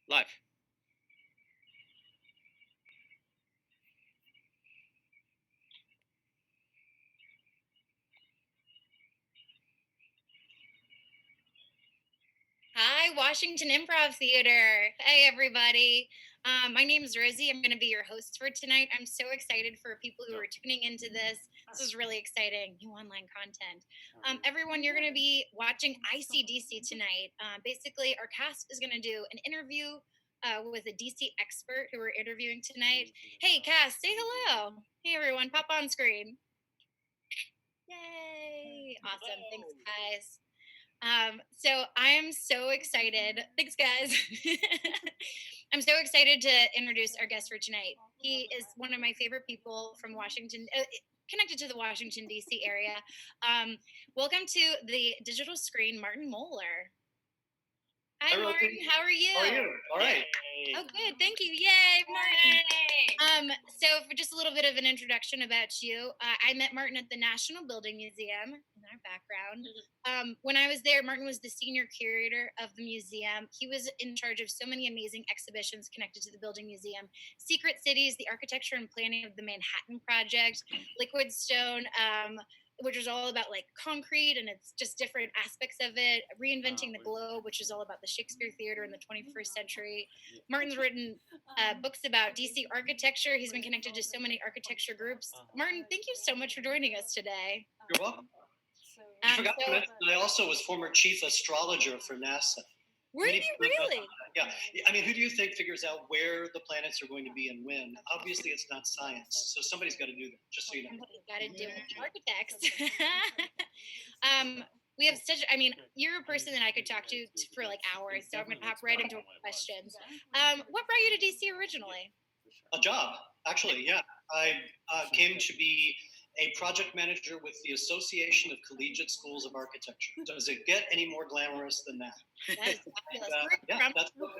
Live. Hi, Washington Improv Theater. Hey, everybody. My name is Rosie. I'm going to be your host for tonight. I'm so excited for people who are tuning into this. This is really exciting. New online content. Everyone, you're going to be watching ICDC tonight. Basically, our cast is going to do an interview with a DC expert who we're interviewing tonight. Hey, cast, say hello. Hey, everyone, pop on screen. Yay! Awesome. Thanks, guys. So I'm so excited. Thanks, guys. I'm so excited to introduce our guest for tonight. He is one of my favorite people from Washington, connected to the Washington, D.C. area. Um, Welcome to the digital screen, Martin Moeller. Hi, Martin. How are you? How are you? All right. Oh, good. Thank you. Yay, Martin. So for just a little bit of an introduction about you, I met Martin at the National Building Museum in our background. When I was there, Martin was the senior curator of the museum. He was in charge of so many amazing exhibitions connected to the Building Museum: Secret Cities, the architecture and planning of the Manhattan Project, Liquid Stone, which was all about like concrete and it's just different aspects of it. Reinventing the Globe, which is all about the Shakespeare Theater in the 21st century. Martin's written books about DC architecture. He's been connected to so many architecture groups. Martin, thank you so much for joining us today. You're welcome. You forgot to mention that I also was former chief astrologer for NASA. Were you really? Yeah. I mean, who do you think figures out where the planets are going to be and when? Obviously, it's not science. So somebody's got to do that, just so you know. Somebody's got to do it. Architects. We have such, I mean, you're a person that I could talk to for like hours. So I'm going to hop right into questions. What brought you to DC originally? A job, actually, yeah. I came to be a project manager with the Association of Collegiate Schools of Architecture. Does it get any more glamorous than that? That is fabulous. Yeah,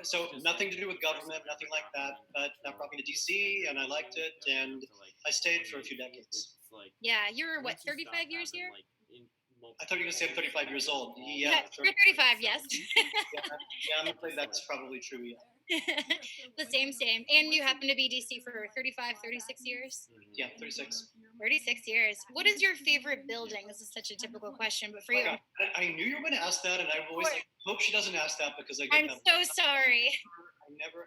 so nothing to do with government, nothing like that. But that brought me to DC, and I liked it, and I stayed for a few decades. Yeah, you were what, 35 years here? I thought you were going to say I'm 35 years old. Yeah, you're 35, yes. yeah, I'm afraid that's probably true, yeah. The same. And you happen to be DC for 35, 36 years? Yeah, 36. 36 years. What is your favorite building? This is such a typical question, but for you. I knew you were going to ask that, and I always hope she doesn't ask that because I'm so sorry.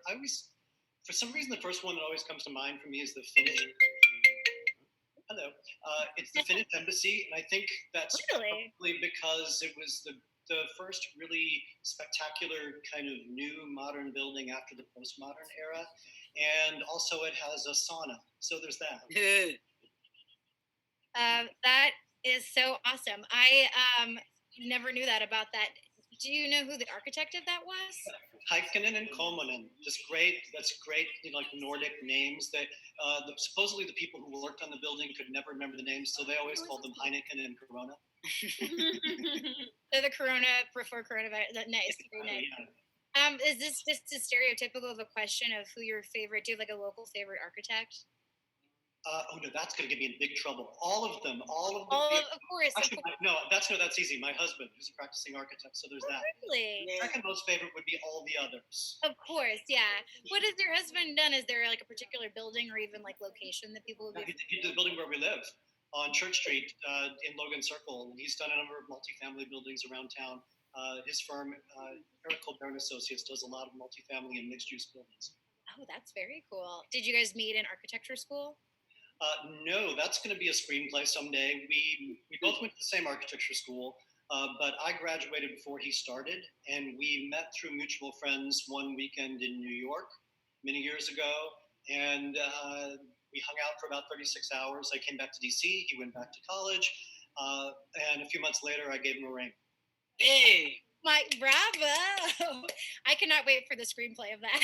I always, for some reason, the first one that always comes to mind for me is the Finnish. Hello. It's the Finnish embassy, and I think that's probably because it was the first really spectacular kind of new modern building after the postmodern era, and also it has a sauna. So there's that. That is so awesome. I never knew that about that. Do you know who the architect of that was? Heikkinen and Komonen. That's great, like Nordic names. That supposedly the people who worked on the building could never remember the names, so they always called them Heineken and Corona. So the Corona before coronavirus. Nice, very nice. Yeah. Is this just as stereotypical of a question of who your favorite? Do you have like a local favorite architect? Oh no, that's going to get me in big trouble. All of them. Of course. Actually, no, that's easy. My husband, who's a practicing architect, so there's that. Really? Second most favorite would be all the others. Of course, yeah. What has your husband done? Is there like a particular building or even like location that people would be? He did the building where we live on Church Street in Logan Circle. He's done a number of multifamily buildings around town. His firm, Eric Colbert Associates, does a lot of multifamily and mixed-use buildings. Oh, that's very cool. Did you guys meet in architecture school? No, that's going to be a screenplay someday. We both went to the same architecture school, but I graduated before he started, and we met through mutual friends one weekend in New York many years ago, and we hung out for about 36 hours. I came back to DC. He went back to college, and a few months later, I gave him a ring. Hey! Bravo! I cannot wait for the screenplay of that.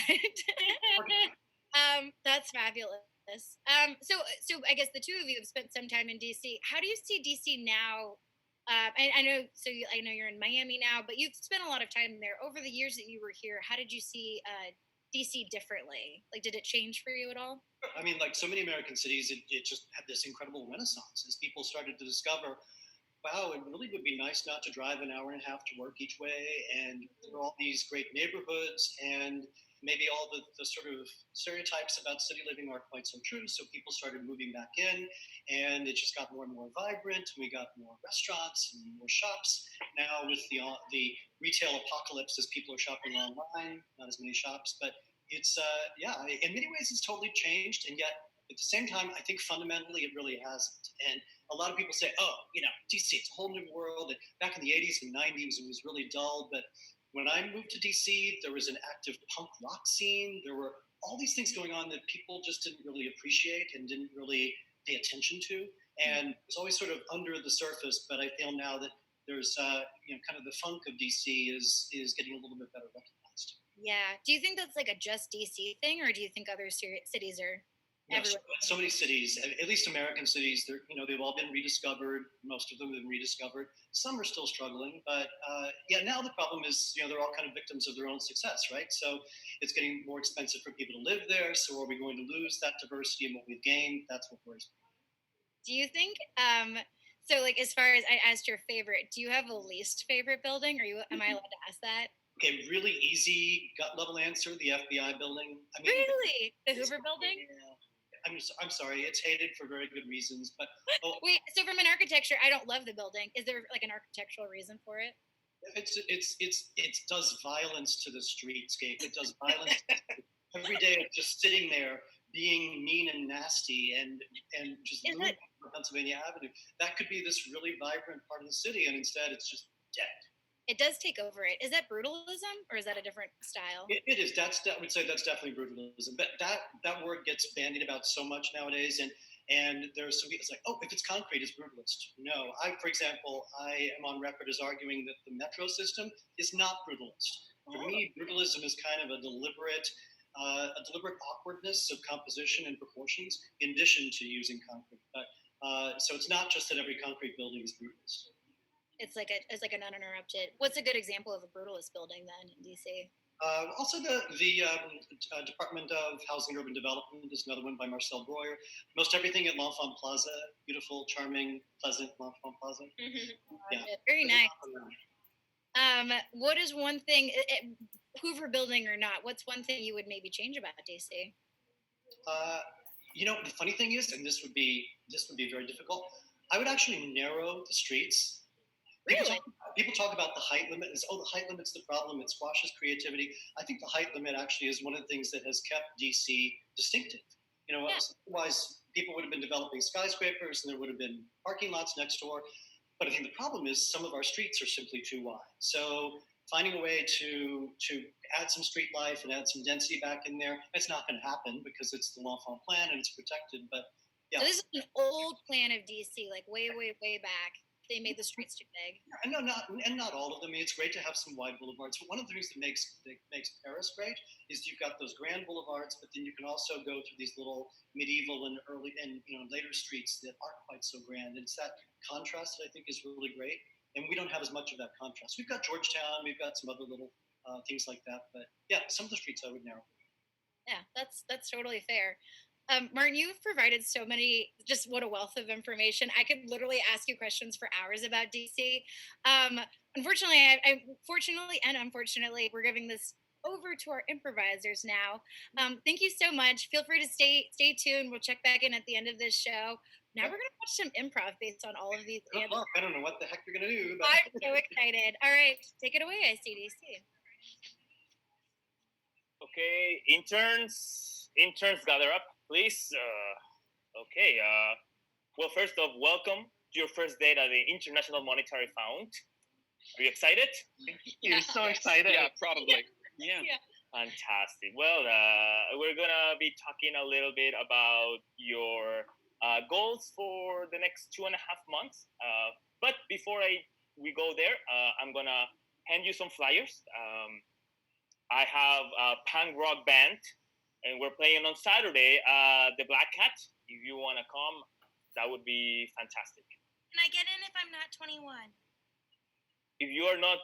That's fabulous. So I guess the two of you have spent some time in DC. How do you see DC now? I know you're in Miami now, but you've spent a lot of time there. Over the years that you were here, how did you see DC differently? Like, did it change for you at all? I mean, like so many American cities, it just had this incredible renaissance as people started to discover, wow, it really would be nice not to drive an hour and a half to work each way. And there are all these great neighborhoods, and maybe all the sort of stereotypes about city living aren't quite so true. So people started moving back in, and it just got more and more vibrant. We got more restaurants and more shops. Now with the retail apocalypse, as people are shopping online, not as many shops, but it's yeah, in many ways it's totally changed, and yet at the same time, I think fundamentally it really hasn't. And a lot of people say, oh, DC, it's a whole new world. And back in the 80s and 90s, it was really dull. But when I moved to DC, there was an active punk rock scene. There were all these things going on that people just didn't really appreciate and didn't really pay attention to. And it was always sort of under the surface. But I feel now that there's, kind of the funk of DC is getting a little bit better recognized. Yeah. Do you think that's like a just DC thing, or do you think other cities are No, everywhere? so many cities, at least American cities, they've all been rediscovered. Most of them have been rediscovered. Some are still struggling, but yeah, now the problem is, they're all kind of victims of their own success, right? So it's getting more expensive for people to live there. So are we going to lose that diversity and what we've gained? That's what worries me. Do you think so like as far as I asked your favorite, do you have a least favorite building? Am I allowed to ask that? Okay, really easy gut level answer: the FBI building. I mean, Really? The Hoover building? yeah, I'm sorry, it's hated for very good reasons, but oh, Wait, so from an architecture, I don't love the building. Is there like an architectural reason for it? it does violence to the streetscape. It does violence every day of just sitting there being mean and nasty and just Is moving it on Pennsylvania Avenue. That could be this really vibrant part of the city, and instead it's just dead. it does take over it. Is that brutalism or is that a different style? It is. I would say that's definitely brutalism. But that word gets bandied about so much nowadays, and there's some people it's like, oh, if it's concrete, it's brutalist. No, for example, I am on record as arguing that the metro system is not brutalist. For me, brutalism is kind of a deliberate awkwardness of composition and proportions, in addition to using concrete. But so it's not just that every concrete building is brutalist. It's like an uninterrupted. What's a good example of a brutalist building then in DC? Also, the Department of Housing and Urban Development is another one by Marcel Breuer. Most everything at L'Enfant Plaza, beautiful, charming, pleasant L'Enfant Plaza. Yeah, very nice. What is one thing, Hoover building or not? What's one thing you would maybe change about DC? The funny thing is, and this would be very difficult. I would actually narrow the streets. Really? People talk about the height limit as, oh, the height limit's the problem. It squashes creativity. I think the height limit actually is one of the things that has kept DC distinctive. Otherwise people would have been developing skyscrapers and there would have been parking lots next door. But I think the problem is some of our streets are simply too wide. So finding a way to add some street life and add some density back in there, it's not going to happen because it's the L'Enfant plan and it's protected. But yeah. So this is an old plan of DC, like way, way, way back. They made the streets too big. And not all of them. I mean, it's great to have some wide boulevards. But one of the things that makes Paris great is you've got those grand boulevards, but then you can also go through these little medieval and early and later streets that aren't quite so grand. And it's that contrast that I think is really great. And we don't have as much of that contrast. We've got Georgetown, we've got some other little things like that. But yeah, some of the streets I would narrow. Yeah, that's totally fair. Martin, you've provided so many, just what a wealth of information. I could literally ask you questions for hours about DC. Unfortunately, fortunately and unfortunately, we're giving this over to our improvisers now. Thank you so much. Feel free to stay tuned. We'll check back in at the end of this show. Now we're going to watch some improv based on all of these answers. I don't know what the heck you're going to do. But... I'm so excited. All right, take it away, ICDC. Okay, interns, gather up, please. Okay. Well, first off, welcome to your first date at the International Monetary Fund. Are you excited? You're so excited. Yeah, probably. Yeah. Fantastic. Well, we're gonna be talking a little bit about your goals for the next 2.5 months. But before we go there, I'm gonna hand you some flyers. I have a punk rock band, and we're playing on Saturday, the Black Cat. If you want to come, that would be fantastic. Can I get in if I'm not 21? If you are not,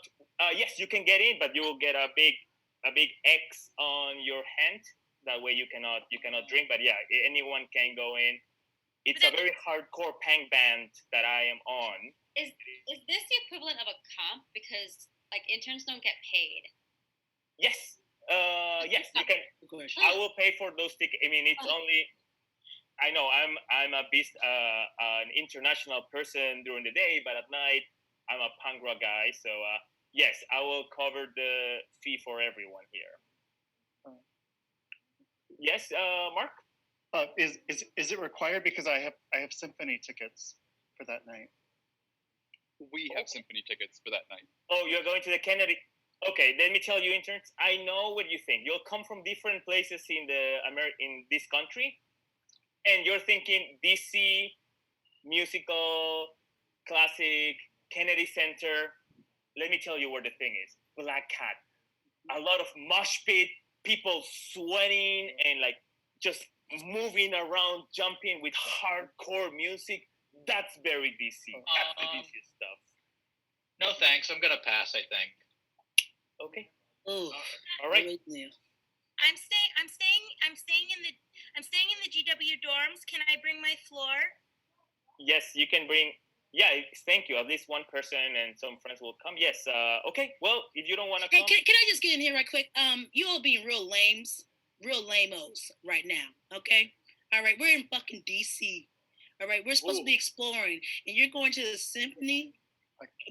yes, you can get in, but you will get a big X on your hand. That way you cannot drink. But yeah, anyone can go in. It's a very hardcore punk band that I am on. Is this the equivalent of a comp? Because like interns don't get paid. Yes. Yes, you can. I will pay for those tickets. I mean, it's only. I know I'm an international person during the day, but at night I'm a punk rock guy. So yes, I will cover the fee for everyone here. Yes, Mark. Is it required? Because I have symphony tickets for that night. We have symphony tickets for that night. Oh, you're going to the Kennedy. Okay, let me tell you, interns. I know what you think. You'll come from different places in in this country, and you're thinking DC, musical, classic, Kennedy Center. Let me tell you where the thing is. Black Cat. A lot of mosh pit, people sweating and like just moving around, jumping with hardcore music. That's very DC. That's the DC stuff. No thanks. I'm gonna pass, I think. Okay. Oh, all right. I'm staying in the GW dorms. Can I bring my floor? Yes, you can bring. Yeah, thank you. At least one person and some friends will come. Yes. Okay. Well, if you don't want to come. Hey, can I just get in here right quick? You all being real lamos right now. Okay. All right. We're in fucking DC. All right. We're supposed to be exploring, and you're going to the symphony.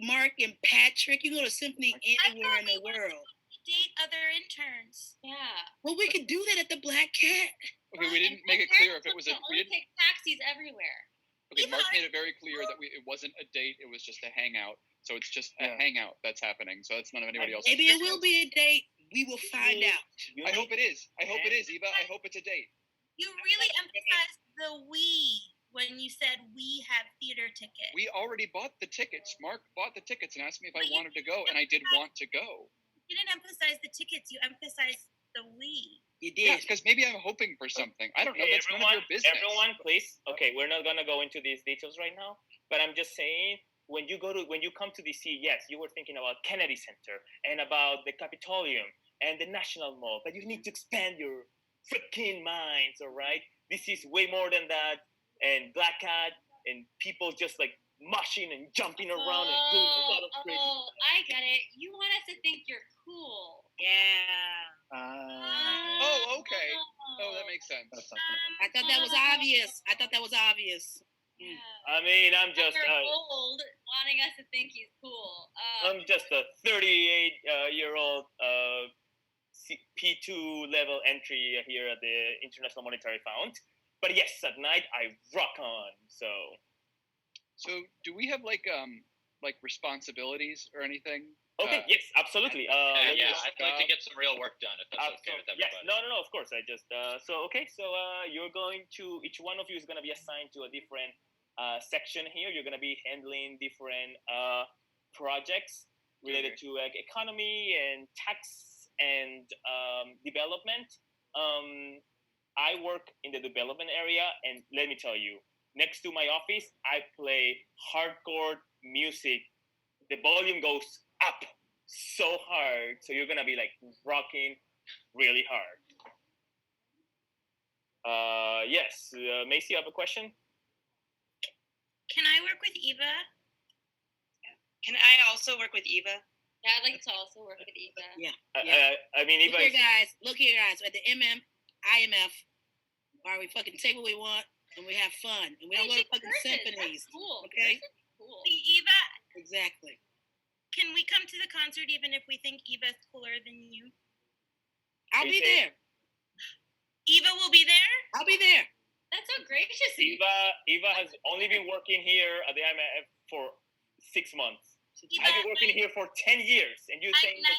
Mark and Patrick, you go to symphony anywhere in the world. Date other interns. Yeah. Well, we could do that at the Black Cat. Okay, we didn't make it clear if it was a. We didn't take taxis everywhere. Okay, Mark made it very clear that it wasn't a date; it was just a hangout. So it's just a hangout that's happening. So that's none of anybody else's. Maybe it will be a date. We will find out. I hope it is. I hope it is, Eva. I hope it's a date. You really emphasized the we when you said we have theater tickets. We already bought the tickets. Mark bought the tickets and asked me if I wanted to go, and I did want to go. You didn't emphasize the tickets. You emphasized the we. You did. Yeah, because maybe I'm hoping for something. I don't know. That's none of your business. Everyone, please. Okay, we're not gonna go into these details right now. But I'm just saying, when you come to DC, yes, you were thinking about Kennedy Center and about the Capitolium and the National Mall. But you need to expand your freaking minds. All right, this is way more than that. And Black Cat and people just like mushing and jumping around and doing a lot of crazy stuff. I get it. You want us to think you're cool. Yeah. Okay. Oh, that makes sense. I thought that was obvious. Yeah. I mean, I'm just old, wanting us to think he's cool. I'm just a 38-year-old P2 level entry here at the International Monetary Fund. But yes, at night I rock on. So do we have like responsibilities or anything? Okay. Yes, absolutely. I'd like to get some real work done if that's okay with everybody. Yes. No. Of course. I just you're going to, each one of you is going to be assigned to a different section here. You're going to be handling different projects related to economy and tax and development. I work in the development area, and let me tell you, next to my office, I play hardcore music. The volume goes up so hard, so you're gonna be like rocking really hard. Yes, Macy, you have a question? Can I work with Eva? Can I also work with Eva? Yeah, I'd like to also work with Eva. Yeah. I mean, Eva. Look here, guys. At the IMF, all right, we fucking take what we want and we have fun and we don't go to fucking symphonies. That's cool. Okay. Cool. See, Eva. Exactly. Can we come to the concert even if we think Eva's cooler than you? I'll be there. Eva will be there? I'll be there. That's so gracious. Eva has only been working here at the IMF for 6 months. I've been working here for 10 years, and you're saying I'm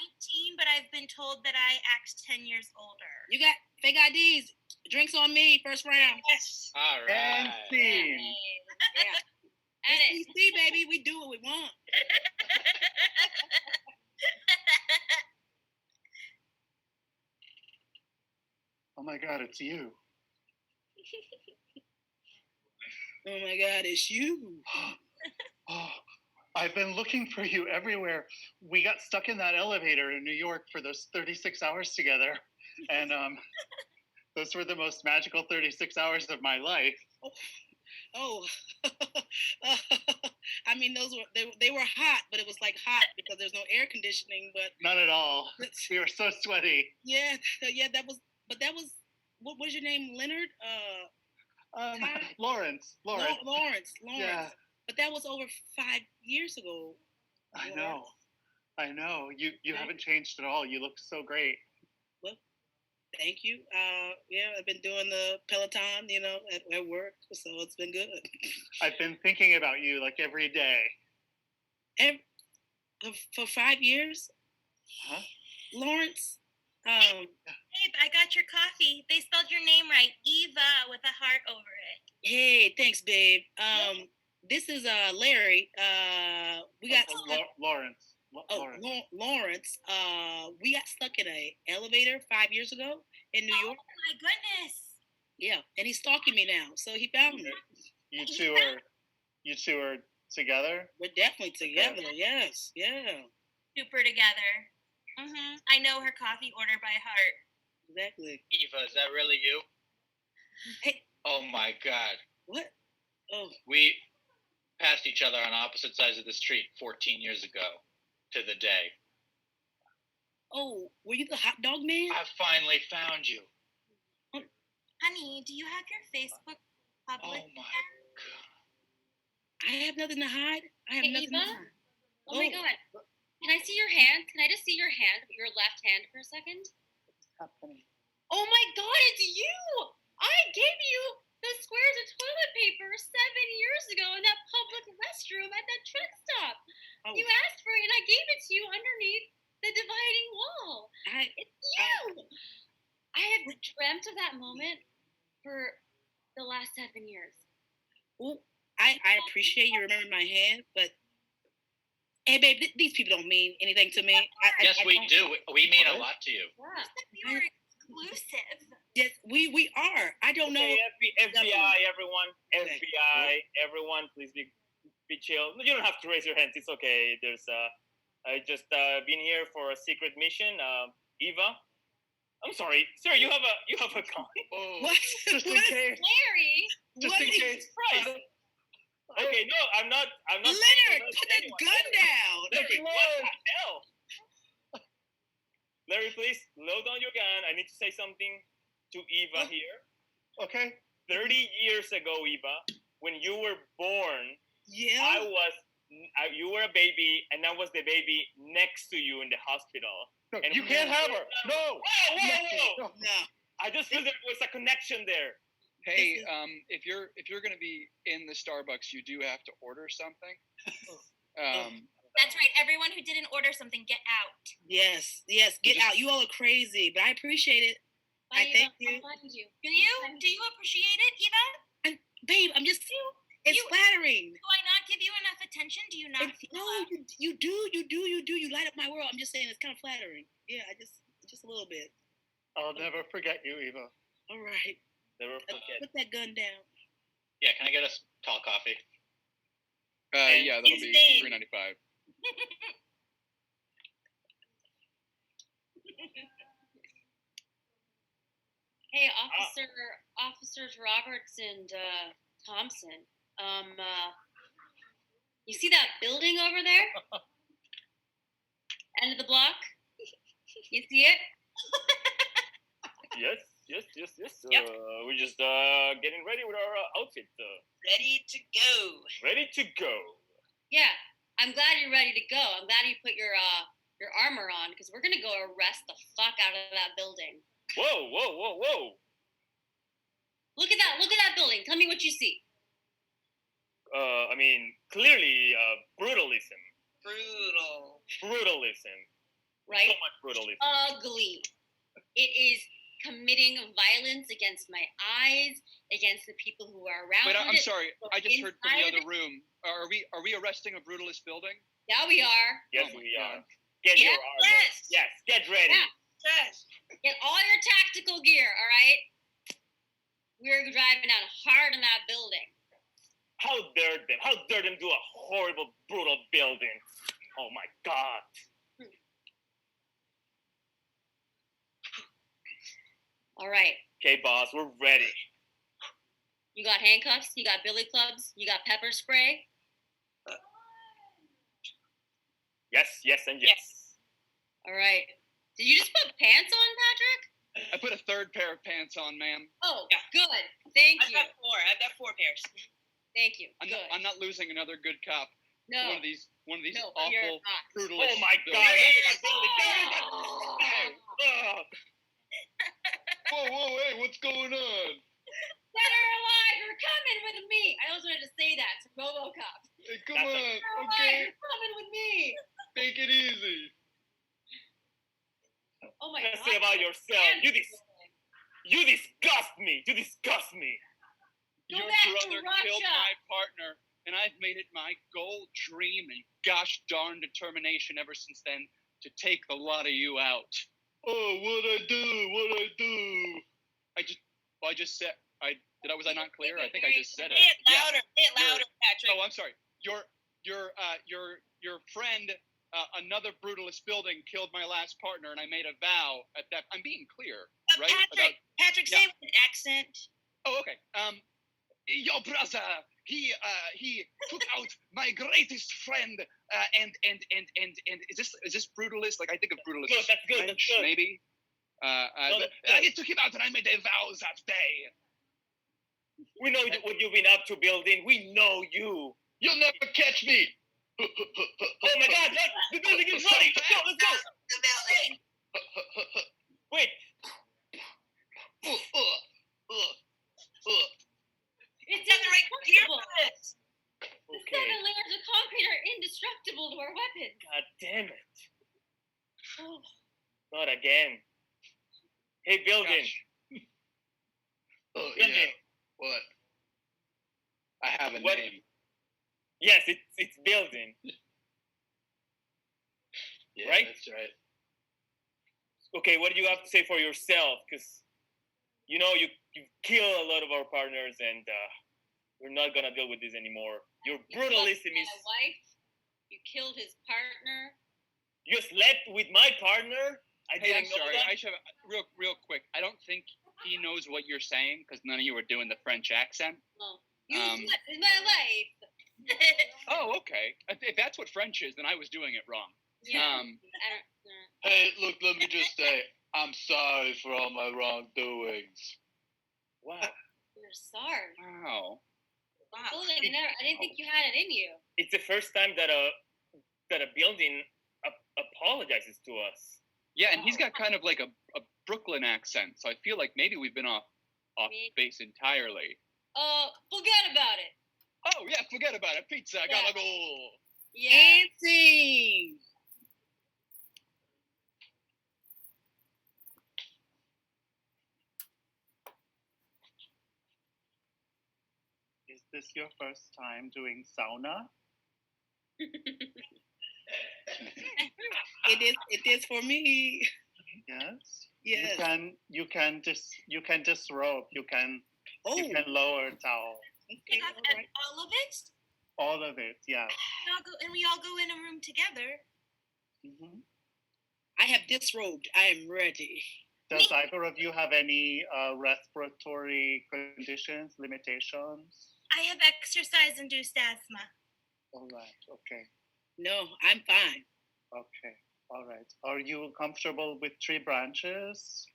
19, but I've been told that I act 10 years older. You got fake IDs. Drinks on me, first round. Yes. All right. And scene. Yeah. SEC, baby, we do what we want. Oh my God, it's you. Oh my God, it's you. Oh, I've been looking for you everywhere. We got stuck in that elevator in New York for those 36 hours together. And those were the most magical 36 hours of my life. Oh, I mean, they were hot, but it was like hot because there's no air conditioning. But not at all. We were so sweaty. Yeah, that was. But that was. What was your name, Leonard? Lawrence. Lawrence. Yeah. But that was over 5 years ago. I know. You haven't changed at all. You look so great. Well, thank you. Yeah, I've been doing the Peloton, at work, so it's been good. I've been thinking about you like every day. For 5 years? Huh? Lawrence? Babe, I got your coffee. They spelled your name right. Eva with a heart over it. Hey, thanks, babe. This is Larry. We got Lawrence. Lawrence. We got stuck in an elevator 5 years ago in New York. Oh my goodness. Yeah, and he's stalking me now, so he found me. You two are together? We're definitely together. Yes, yeah. Super together. I know her coffee order by heart. Exactly. Eva, is that really you? Hey. Oh my God. What? Oh. We passed each other on opposite sides of the street 14 years ago to the day. Oh, were you the hot dog man? I finally found you. Honey, do you have your Facebook public? Oh my God. I have nothing to hide. I have nothing to hide. Oh my God. Can I see your hand? Can I just see your hand, your left hand for a second? Oh my God, it's you! I gave you the squares of toilet paper 7 years ago in that public restroom at that truck stop. Oh. You asked for it, and I gave it to you underneath the dividing wall. It's you! I have dreamt of that moment for the last 7 years. Well, I appreciate you remembering my hand, but hey, babe, these people don't mean anything to me. Yes, we do. We mean a lot to you. Yeah. We were exclusive. Yes, we are. I don't know. FBI, everyone. FBI, everyone, please be chill. You don't have to raise your hands. It's okay. There's I just been here for a secret mission. Eva, I'm sorry, sir. You have a gun. Oh, what? Just in case. Larry. Just in case. Christ. Okay, no, I'm not. Leonard, put that gun down. Larry, what the hell? Larry, please load on your gun. I need to say something to Eva here. Okay. 30 years ago, Eva, when you were born, yeah, you were a baby, and I was the baby next to you in the hospital. No, and you can't have her. No. Whoa. No. I just feel there was a connection there. Hey, if you're going to be in the Starbucks, you do have to order something. That's right. Everyone who didn't order something, get out. Yes, get out. You all are crazy, but I appreciate it. Bye, I thank you. Do you appreciate it, Eva? Babe, I'm just. It's flattering. Do I not give you enough attention? Do you not? No, you do. You light up my world. I'm just saying it's kind of flattering. Yeah, just a little bit. I'll never forget you, Eva. All right. Never forget. Put that gun down. Yeah, can I get a tall coffee? Yeah, that'll be $3.95. Hey, officers Roberts and Thompson. You see that building over there? End of the block? You see it? Yes. Yep. We're just getting ready with our outfit. Ready to go. Ready to go. Yeah, I'm glad you're ready to go. I'm glad you put your armor on, because we're gonna go arrest the fuck out of that building. Whoa. Look at that building. Tell me what you see. I mean, clearly, brutalism. Brutalism. Right? So much brutalism. Ugly. It is committing violence against my eyes, against the people who are around. But I'm sorry, I just heard from the other it. room. Are we arresting a brutalist building? Yeah, we are. Yes, Oh my we are. God. Get your armor. Yes, get ready. Yeah. Yes. Get all your tactical gear, all right? We're driving down hard in that building. How dare them do a horrible, brutal building. Oh my God. All right. Okay, boss, we're ready. You got handcuffs. You got billy clubs. You got pepper spray. Yes, yes, and yes. All right. Did you just put pants on, Patrick? I put a third pair of pants on, ma'am. Oh, good. Thank you. I've got 4 pairs. Thank you. I'm not losing another good cop. No. One of these No, you're awful, not. brutalist. Oh my buildings. God! Whoa, hey, what's going on? Dead or alive, you're coming with me. I also wanted to say that to RoboCop. Hey, come on, Dead or alive, okay? you're coming with me. Take it easy. Oh my Let's God. say about yourself. You disgust me. You disgust me. Go Your back to brother killed Russia. my partner, and I've made it my goal, dream, and gosh darn determination ever since then to take the lot of you out. Oh, what'd I do? I just said, was I not clear? I think I just said it. Say it louder, Patrick. Oh, I'm sorry. Your friend, another brutalist building killed my last partner, and I made a vow at that. I'm being clear, right? Patrick, say it with an accent. Oh, okay. Your brother, he took out my greatest friend, and is this brutalist? Like I think of brutalist. Good, that's good. French, That's good. maybe. He took him out, and I made a vow that day. We know what you've been up to, building. We know you. You'll never catch me. Oh my God! The building is running. Let's go. Let's go. The building. Wait. It's Got the right gear indestructible. for this. The Okay. 7 layers of concrete are indestructible to our weapons. God damn it! Oh. Not again. Hey, building. Oh Building. yeah. What? I have a What- name. Yes, it's building. Yeah, Right? That's right. Okay, what do you have to say for yourself? Because you know you kill a lot of our partners, and we're not gonna deal with this anymore. Your brutalism is. My wife. You killed his partner. You slept with my partner. I Hey, I'm didn't know sorry. that. I should real quick. I don't think he knows what you're saying because none of you were doing the French accent. Oh. You Um, slept with my wife. Oh, okay. If that's what French is, then I was doing it wrong. Yeah. Um, I don't. Hey, look, let me just say, I'm sorry for all my wrongdoings. Wow, You're sorry. Wow. Building, I didn't think you had it in you. it's the first time that a building apologizes to us. Yeah, and he's got kind of like a Brooklyn accent, so I feel like maybe we've been off base entirely. Forget about it. Oh, yeah, forget about it. Pizza, gotta go. Yeah. Nancy. Is this your first time doing sauna? It is for me. Yes. Yes. You can disrobe. You can lower towel. Okay, all right. All of it? All of it. Yeah. We all go in a room together. Mm-hmm. I have disrobed. I am ready. Does either of you have any respiratory conditions, limitations? I have exercise-induced asthma. All right. Okay. No, I'm fine. Okay. All right. Are you comfortable with tree branches?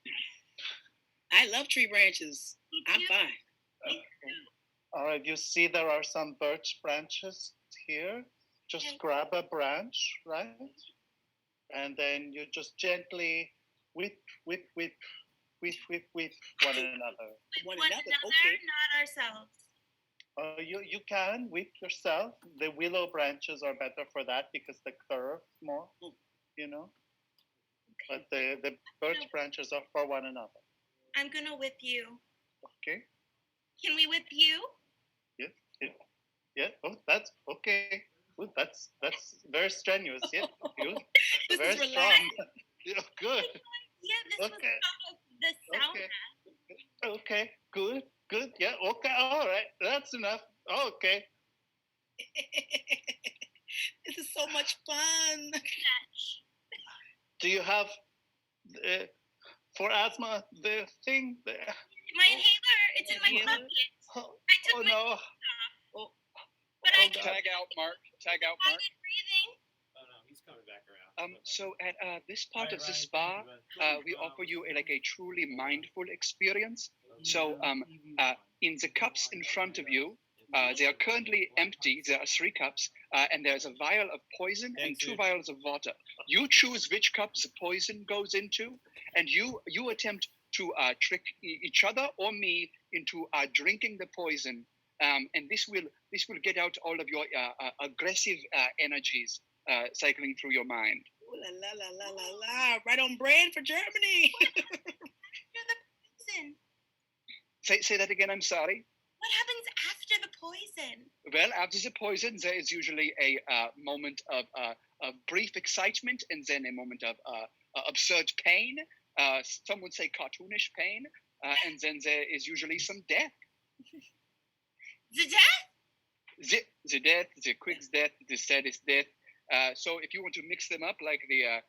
I love tree branches. I'm fine. Okay. All right. You see there are some birch branches here. Just grab a branch, right? And then you just gently whip one another. One One another. another, Okay. not ourselves. You can whip yourself. The willow branches are better for that because they curve more, you know. But the birch branches are for one another. I'm gonna whip you. Okay. Can we whip you? Yeah. Oh, that's okay. Good. That's very strenuous. Yeah. Good. This Very is strong. relaxing. Yeah. Good. Yeah, this was Okay. the sauna. Okay. Good. Yeah. Okay. All right. That's enough. Okay. This is so much fun. Do you have for asthma the thing there? My inhaler, it's in my Inhaler? pocket. Oh no. But I God. Tag out, Mark. Tag out, Mark. breathing. Oh no, he's coming back around. So at this part of the spa, we offer you a truly mindful experience. So in the cups in front of you, they are currently empty. There are 3 cups, and there's a vial of poison and 2 vials of water. You choose which cup the poison goes into, and you attempt to trick each other or me into drinking the poison. And this will get out all of your aggressive energies cycling through your mind. Ooh, la la la la la la! Right on brand for Germany. Poison. Say that again. I'm sorry. What happens after the poison? Well, after the poison, there is usually a moment of brief excitement, and then a moment of absurd pain. Some would say cartoonish pain, and then there is usually some death. The death? The death, the quick death, the saddest death. So if you want to mix them up like the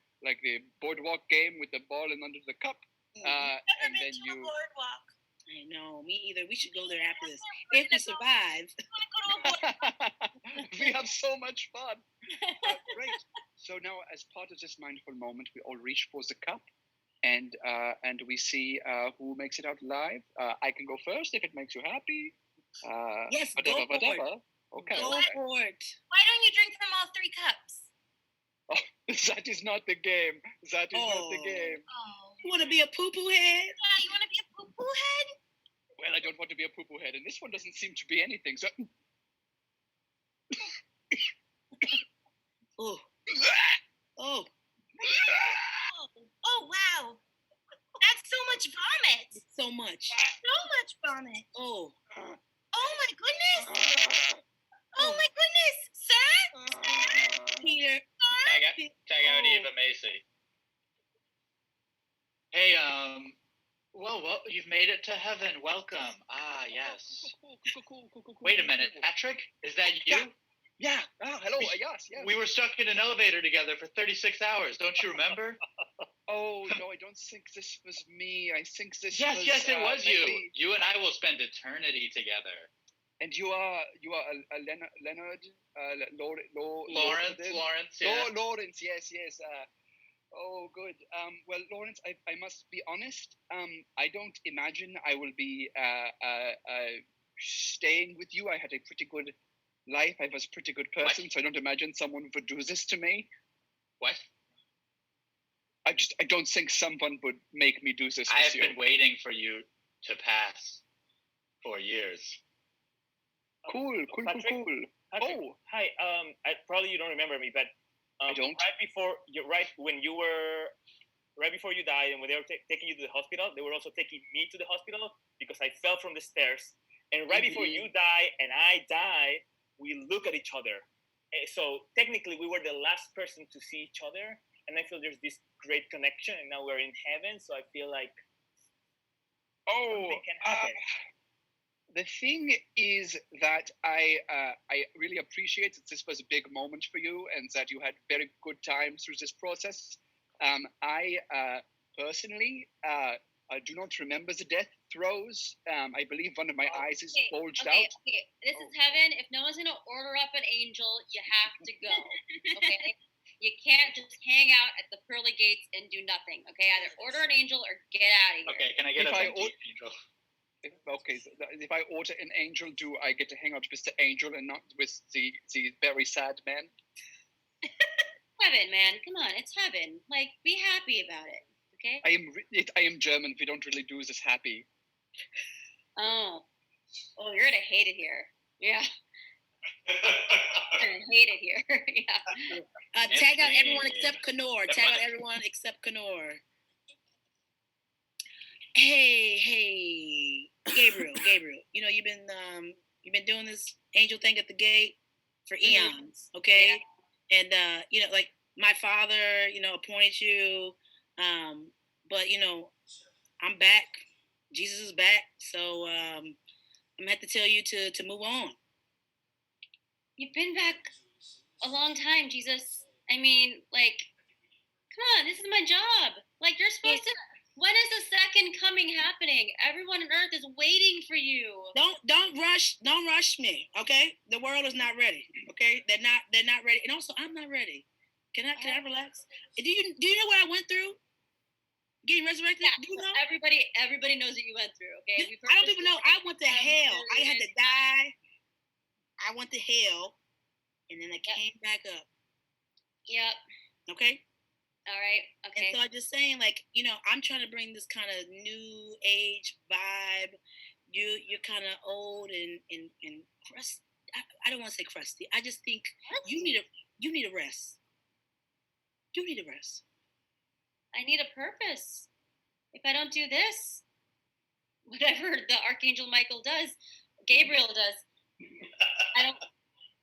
boardwalk game with the ball and under the cup, and then you. Boardwalk. I know, me either. We should go there after this. If we survive. We have so much fun. Great. So now, as part of this mindful moment, we all reach for the cup, and we see who makes it out alive. I can go first if it makes you happy. Yes, whatever. go for it. Okay. Go for it. Why don't you drink from all 3 cups? Oh, that is not the game. That is not the game. Oh. You want to be a poo-poo head? Yeah, you want to be a poo-poo head? Well, I don't want to be a poo-poo head, and this one doesn't seem to be anything. So. Oh. Oh. Oh, wow. That's so much vomit. So much. So much vomit. Oh. Oh, my goodness. Oh, my goodness. Sir? Peter. Tag out Eva Macy. Hey, well, you've made it to heaven. Welcome. Ah, yes. Wait a minute, Patrick, is that you? Yeah. Hello. Yes. We were stuck in an elevator together for 36 hours. Don't you remember? Oh no, I don't think this was me. I think this. Yes, it was you. Maybe... You and I will spend eternity together. And you are Leonard, Lawrence. Yeah. Lawrence. Yes. Oh, good. Well, Lawrence, I must be honest. I don't imagine I will be staying with you. I had a pretty good life. I was a pretty good person, so I don't imagine someone would do this to me. What? I don't think someone would make me do this. I have been waiting for you to pass for years. Cool. Patrick, Oh, hi. Probably you don't remember me, but I don't. Right before you died, and when they were taking you to the hospital, they were also taking me to the hospital because I fell from the stairs. And right before you die and I die, we look at each other. So technically, we were the last person to see each other, and I feel there's this great connection. And now we're in heaven, so I feel like something can happen. The thing is that I really appreciate that this was a big moment for you and that you had very good time through this process. I personally do not remember the death throes. I believe one of my eyes is bulged out. Okay, this is heaven. If no one's going to order up an angel, you have to go. Okay? You can't just hang out at the pearly gates and do nothing. Okay? Either order an angel or get out of here. Okay, can I get angel? Okay, so if I order an angel, do I get to hang out with the angel and not with the very sad man? Heaven, man. Come on, it's heaven. Like, be happy about it. Okay? I am German. We don't really do this happy. Oh, you're gonna hate it here. Yeah. You're gonna hate it here. Yeah. Tag out everyone except Knorr. Tag out everyone except Knorr. Hey, Gabriel. You know you've been doing this angel thing at the gate for eons, okay? Yeah. And you know, like my father, you know, appointed you, but you know, I'm back. Jesus is back, so I'm gonna have to tell you to move on. You've been back a long time, Jesus. I mean, like, come on, this is my job. Like, you're supposed to. When is the second coming happening. Everyone on Earth is waiting for you. Don't rush me, okay? The world is not ready, okay? They're not ready, and also I'm not ready. Can I relax? Do you know what I went through? Getting resurrected? Yeah, do you know? Everybody knows what you went through. Okay, I don't even know. I went to hell. I had to die. I went to hell, and then I came back up. Yep. Okay. All right. Okay. And so I'm just saying, like, I'm trying to bring this kind of new age vibe. You're kind of old and crusty. I don't want to say crusty. I just think you need a rest. You need a rest. I need a purpose. If I don't do this, whatever the Archangel Michael does, Gabriel does. I don't.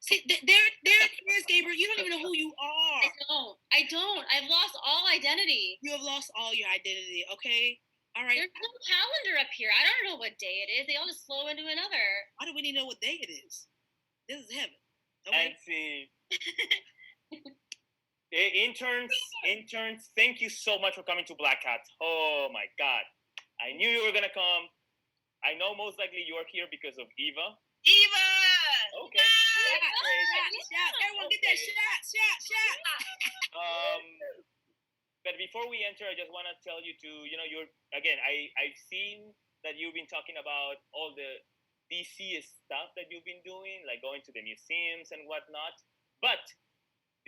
See, there it is, Gabriel. You don't even know who you are. I don't. I've lost all identity. You have lost all your identity, okay? All right. There's no calendar up here. I don't know what day it is. They all just flow into another. Why do we need to know what day it is? This is heaven. Okay? And see. Interns, thank you so much for coming to Black Hat. Oh my God. I knew you were going to come. I know most likely you're here because of Eva. Eva! Okay. Shout. Everyone get that shot. But before we enter, I just want to tell you I've seen that you've been talking about all the DC stuff that you've been doing, like going to the museums and whatnot. But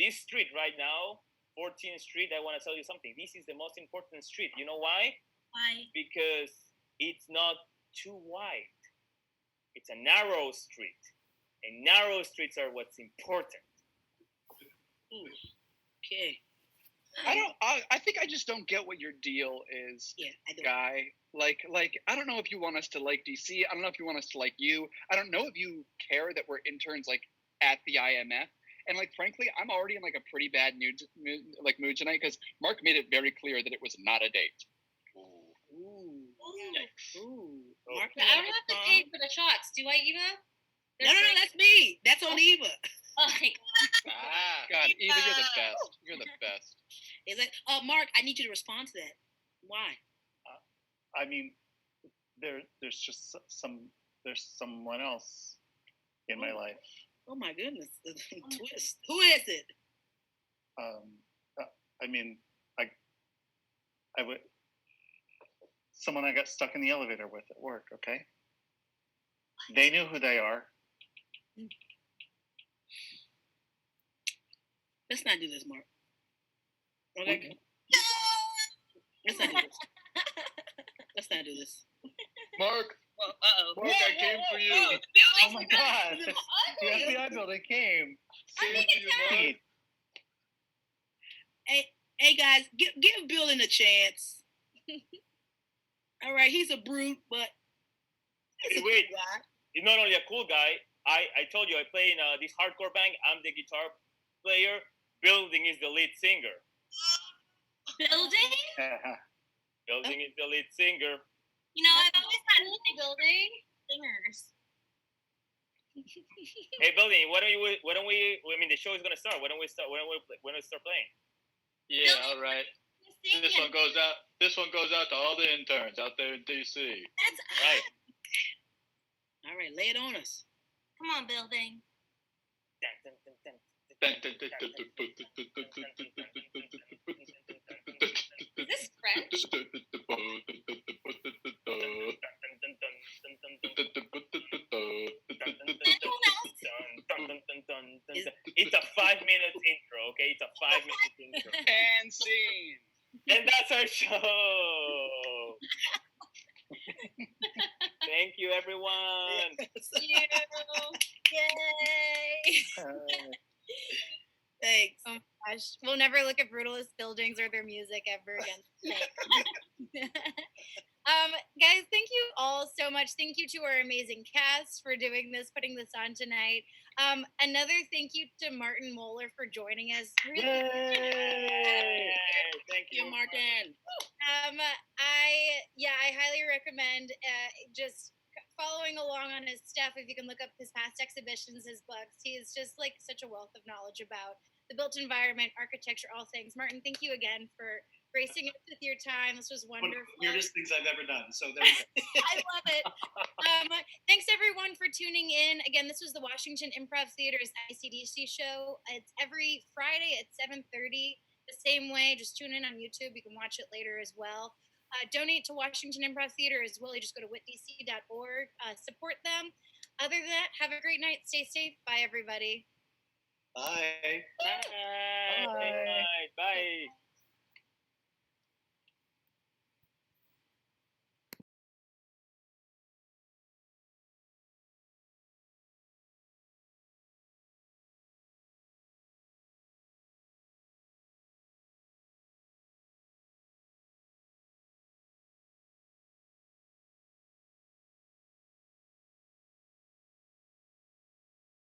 this street right now, 14th Street, I want to tell you something. This is the most important street. You know why? Why? Because it's not too wide. It's a narrow street. And narrow streets are what's important. Okay. I think I just don't get what your deal is, guy. Like, I don't know if you want us to like DC. I don't know if you want us to like you. I don't know if you care that we're interns, like, at the IMF. And, like, frankly, I'm already in, like, a pretty bad mood tonight because Mark made it very clear that it was not a date. Ooh. Yikes. Ooh. Mark, I don't have to pay for the shots, do I, Eva? No, that's me. That's on Eva. Oh my God. God, Eva, you're the best. You're the best. Is it? Mark, I need you to respond to that. Why? I mean, there's just there's someone else in my life. Oh my goodness! Twist. Who is it? I mean, I would someone I got stuck in the elevator with at work. Okay, they knew who they are. Let's not do this, Mark. Okay. Let's not do this. Let's not do this. Mark. Uh-oh. Mark, I came for you. Oh my God! The FBI building came. Hey guys, give Billy a chance. All right, he's a brute, but Hey, wait, he's not only a cool guy. I told you I play in this hardcore band. I'm the guitar player. Building is the lead singer. Building? Building is the lead singer. You know, I've always had building singers. Hey, Building, why don't we? I mean, the show is gonna start. Why don't we start playing? Yeah, all right. This one goes out to all the interns out there in DC. That's right. All right, lay it on us. Come on, Building. Is this French? It's a 5-minute intro, okay? It's a 5-minute intro. And scene. And that's our show. Thank you, everyone. Thank you. Yay. Thanks. Oh my gosh. We'll never look at Brutalist buildings or their music ever again. Guys, thank you all so much. Thank you to our amazing cast for doing this, putting this on tonight. Another thank you to Martin Moeller for joining us. Yay! Thank you, Martin. I highly recommend just following along on his stuff. If you can look up his past exhibitions, his books, he is just like such a wealth of knowledge about the built environment, architecture, all things. Martin, thank you again for gracing us with your time. This was One of wonderful. the weirdest things I've ever done. So there you go. I love it. Thanks everyone for tuning in. Again, this was the Washington Improv Theater's ICDC show. It's every Friday at 7:30. The same way, just tune in on YouTube. You can watch it later as well. Donate to Washington Improv Theater as well. You just go to witdc.org. Support them. Other than that, have a great night. Stay safe. Bye, everybody. Bye.